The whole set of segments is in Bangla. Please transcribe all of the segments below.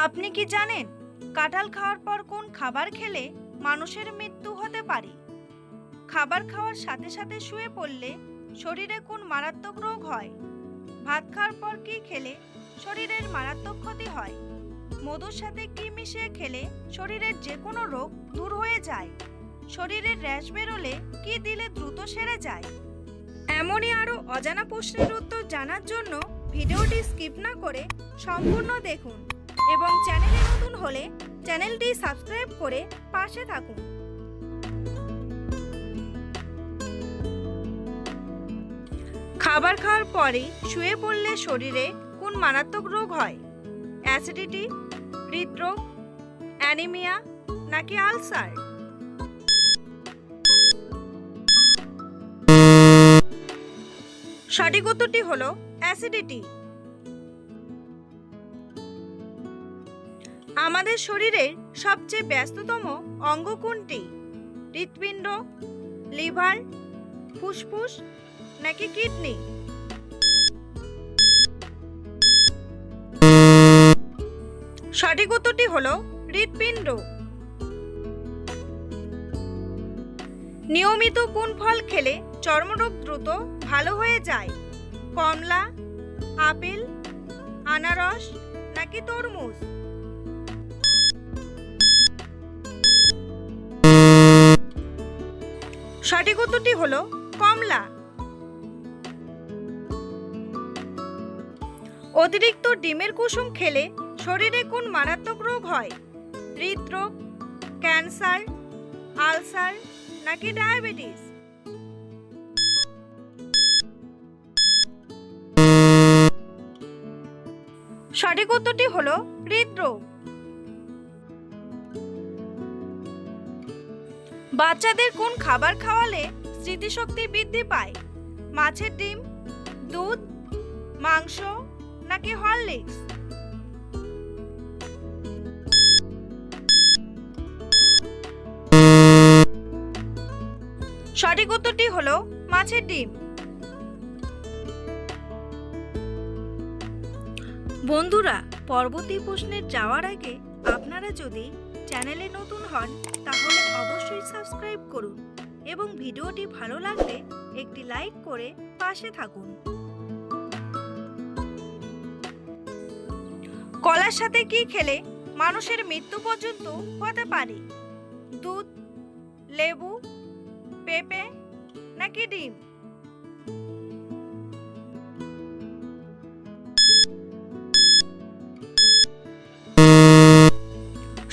আপনি কি জানেন কাঁঠাল খাওয়ার পর কোন খাবার খেলে মানুষের মৃত্যু হতে পারে? খাবার খাওয়ার সাথে সাথে শুয়ে পড়লে শরীরে কোন মারাত্মক রোগ হয়? ভাত খাওয়ার পর কি খেলে শরীরের মারাত্মক ক্ষতি হয়? মধুর সাথে কি মিশিয়ে খেলে শরীরের যে কোনো রোগ দূর হয়ে যায়? শরীরের র্যাশ বেরোলে কি দিলে দ্রুত সেরে যায়? এমনই আরও অজানা প্রশ্নের উত্তর জানার জন্য ভিডিওটি স্কিপ না করে সম্পূর্ণ দেখুন এবং চ্যানেলে নতুন হলে চ্যানেলটি সাবস্ক্রাইব করে পাশে থাকুন। খাবার খাওয়ার পরে শুয়ে পড়লে শরীরে কোন মারাত্মক রোগ হয়? অ্যাসিডিটি, হৃদরোগ, অ্যানিমিয়া নাকি আলসার? সঠিক উত্তরটি হলো অ্যাসিডিটি। আমাদের শরীরের সবচেয়ে ব্যস্ততম অঙ্গ কোনটি? হৃৎপিণ্ড, লিভার, ফুসফুস নাকি কিডনি? সঠিক উত্তরটি হলো হৃৎপিণ্ড। নিয়মিত কোন ফল খেলে চর্মরোগ দ্রুত ভালো হয়ে যায়? কমলা, আপেল, আনারস নাকি তরমুজ? সঠিক উত্তরটি হলো কমলা। অতিরিক্ত ডিমের কুসুম খেলে শরীরে কোন মারাত্মক রোগ হয়? হৃদরোগ, ক্যান্সার, আলসার নাকি ডায়াবেটিস? সঠিক উত্তরটি হলো হৃদরোগ। বাচ্চাদের কোন খাবার খাওয়ালে স্মৃতিশক্তি বৃদ্ধি পায়? মাছের ডিম, দুধ, মাংস নাকি হরলিক্স? সঠিক উত্তরটি হলো মাছের ডিম। বন্ধুরা, পরবর্তী প্রশ্নে যাওয়ার আগে আপনারা যদি চ্যানেলে নতুন হন তাহলে অবশ্যই সাবস্ক্রাইব করুন এবং ভিডিওটি ভালো লাগলে একটি লাইক করে পাশে থাকুন। কলার সাথে কি খেলে মানুষের মৃত্যু পর্যন্ত হতে পারে? দুধ, লেবু, পেঁপে নাকি ডিম?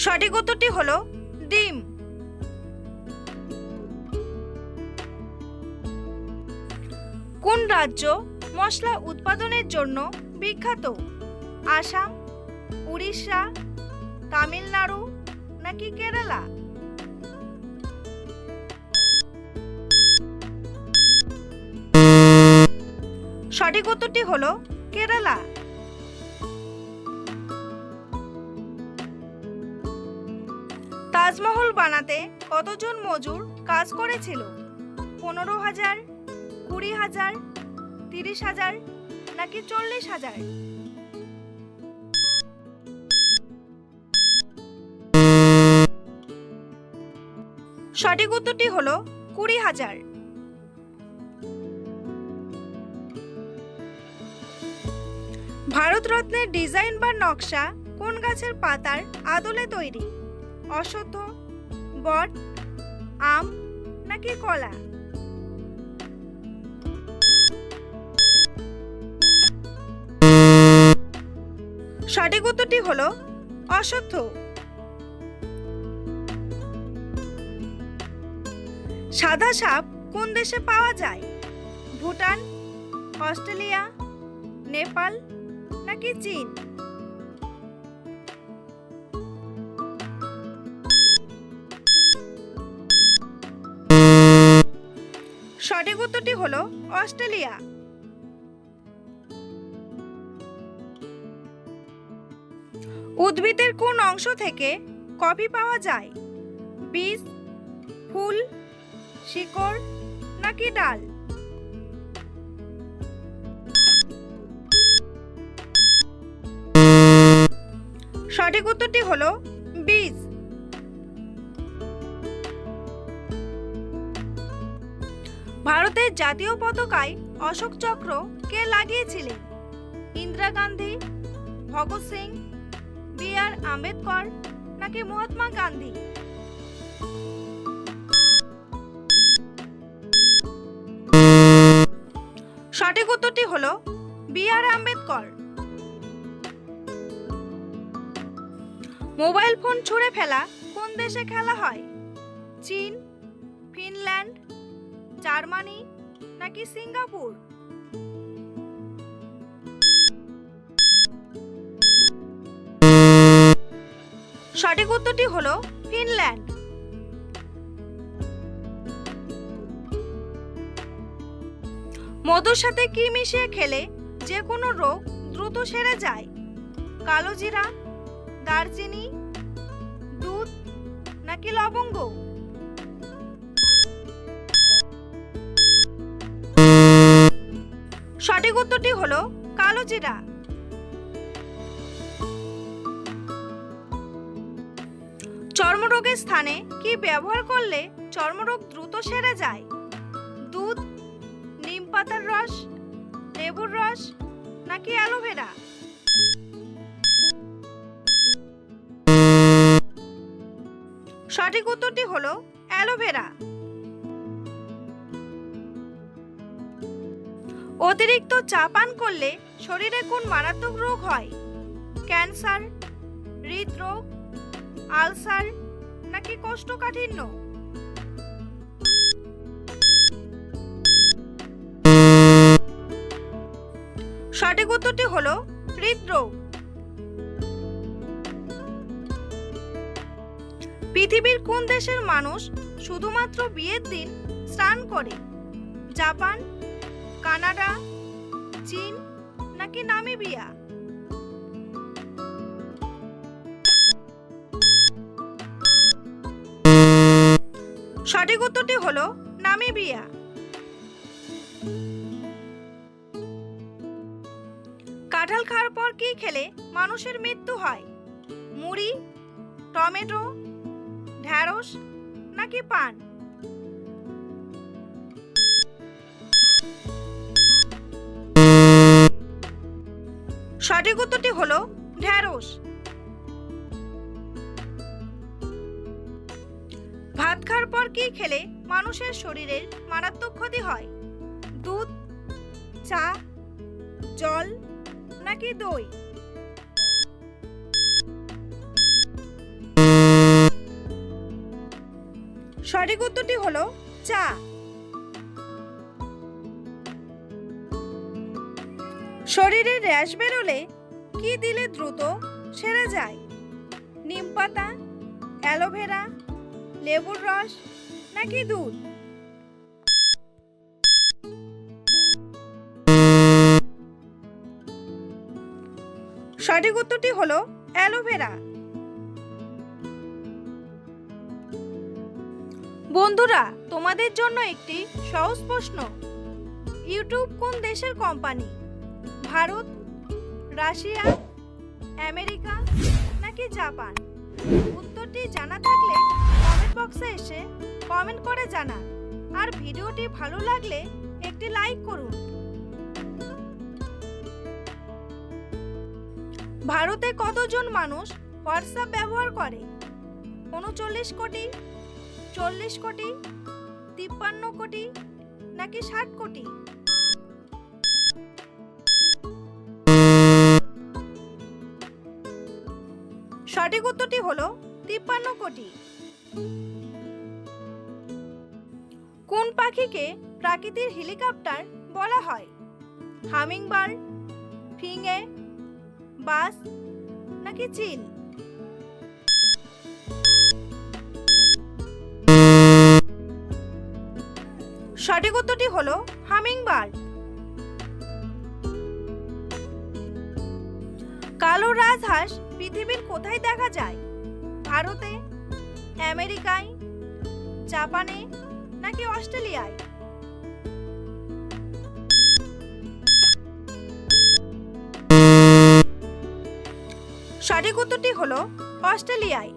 সঠিক উত্তরটি হলো ডিম। কোন রাজ্য মশলা উৎপাদনের জন্য বিখ্যাত? আসাম, উড়িষ্যা, তামিলনাড়ু নাকি কেরালা? সঠিক উত্তরটি হলো কেরালা। তাজমহল বানাতে কতজন মজুর কাজ করেছিল? 15,000, 20,000, 30,000 নাকি 40,000? সঠিক উত্তরটি হলো 20,000। ভারতরত্নের ডিজাইন বা নকশা কোন গাছের পাতার আদলে তৈরি? অশ্বত্থ, বট, আম নাকি কলা? সঠিক উত্তরটি হলো অশ্বত্থ। সাদা সাপ কোন দেশে পাওয়া যায়? ভুটান, অস্ট্রেলিয়া, নেপাল নাকি চীন? সঠিক উত্তরটি হলো অস্ট্রেলিয়া। উদ্ভিদের কোন অংশ থেকে কফি পাওয়া যায়? বীজ, ফুল, শিকড় নাকি ডাল? সঠিক সঠিক উত্তরটি হলো বীজ। ভারতের জাতীয় পতাকায় অশোক চক্র কে লাগিয়েছিলেন? ইন্দিরা গান্ধী, ভগৎ সিং, বি.আর. আম্বেদকর নাকি মহাত্মা গান্ধী? সঠিক উত্তরটি হলো বি.আর. আম্বেদকর। মোবাইল ফোন ছুঁড়ে ফেলা কোন দেশে খেলা হয়? চীন, ফিনল্যান্ড, জার্মানি নাকি সিঙ্গাপুর? সঠিক উত্তরটি হলো ফিনল্যান্ড। মধুর সাথে কি মিশিয়ে খেলে যে কোনো রোগ দ্রুত সেরে যায়? কালোজিরা, দারচিনি, দুধ নাকি লবঙ্গ? সঠিক উত্তরটি হলো কালোজিরা। চর্মরোগের স্থানে কি ব্যবহার করলে চর্মরোগ দ্রুত সেরে যায়? দুধ, নিম পাতার রস, লেবুর রস নাকি অ্যালোভেরা? সঠিক উত্তরটি হলো অ্যালোভেরা। অতিরিক্ত চা পান করলে শরীরে কোন মারাত্মক রোগ হয়? ক্যান্সার, হৃদরোগ, আলসার নাকি কোষ্ঠকাঠিন্য? সঠিক উত্তরটি হলো হৃদরোগ। পৃথিবীর কোন দেশের মানুষ শুধুমাত্র বিয়ের দিন স্নান করে? জাপান, কানাডা, চীন নাকি নামিবিয়া? সঠিক উত্তরটি হলো নামিবিয়া। কাঁঠাল খাওয়ার পর কি খেলে মানুষের মৃত্যু হয়? মুড়ি, টমেটো, ঢ্যাঁড়স নাকি পান? সঠিক উত্তরটি হলো ঢ্যাঁড়স। ভাত খাওয়ার পর কি খেলে মানুষের শরীরের মারাত্মক ক্ষতি হয়? দুধ, চা, জল নাকি দই? সঠিক উত্তরটি হলো চা। শরীরে র্যাশ বেরোলে কি দিলে দ্রুত সেরে যায়? নিম পাতা, অ্যালোভেরা, লেবুর রস নাকি দুধ? সঠিক উত্তরটি হলো অ্যালোভেরা। বন্ধুরা, তোমাদের জন্য একটি সহজ প্রশ্ন। ইউটিউব কোন দেশের কোম্পানি? ভারত, রাশিয়া, আমেরিকা নাকি জাপান? উত্তরটি জানা থাকলে কমেন্ট বক্সে এসে কমেন্ট করে জানান। আর ভিডিওটি ভালো লাগলে একটি লাইক করুন। ভারতে কতজন মানুষ হোয়াটসঅ্যাপ ব্যবহার করে? ৩৯ কোটি, ৪০ কোটি, ৫৩ কোটি নাকি ৬০ কোটি? সঠিক উত্তরটি হলো ৫৩ কোটি। কোন পাখিকে প্রাকৃতিক হেলিকপ্টার বলা হয়? হামিংবার্ড, ফিঙে, বাস নাকি চিল? সঠিক উত্তরটি হলো হামিংবার্ড। কালো রাজহাঁস পৃথিবীর কোথায় দেখা যায়? ভারতে, আমেরিকায়, জাপানে নাকি অস্ট্রেলিয়ায়? সঠিক উত্তরটি হলো অস্ট্রেলিয়ায়।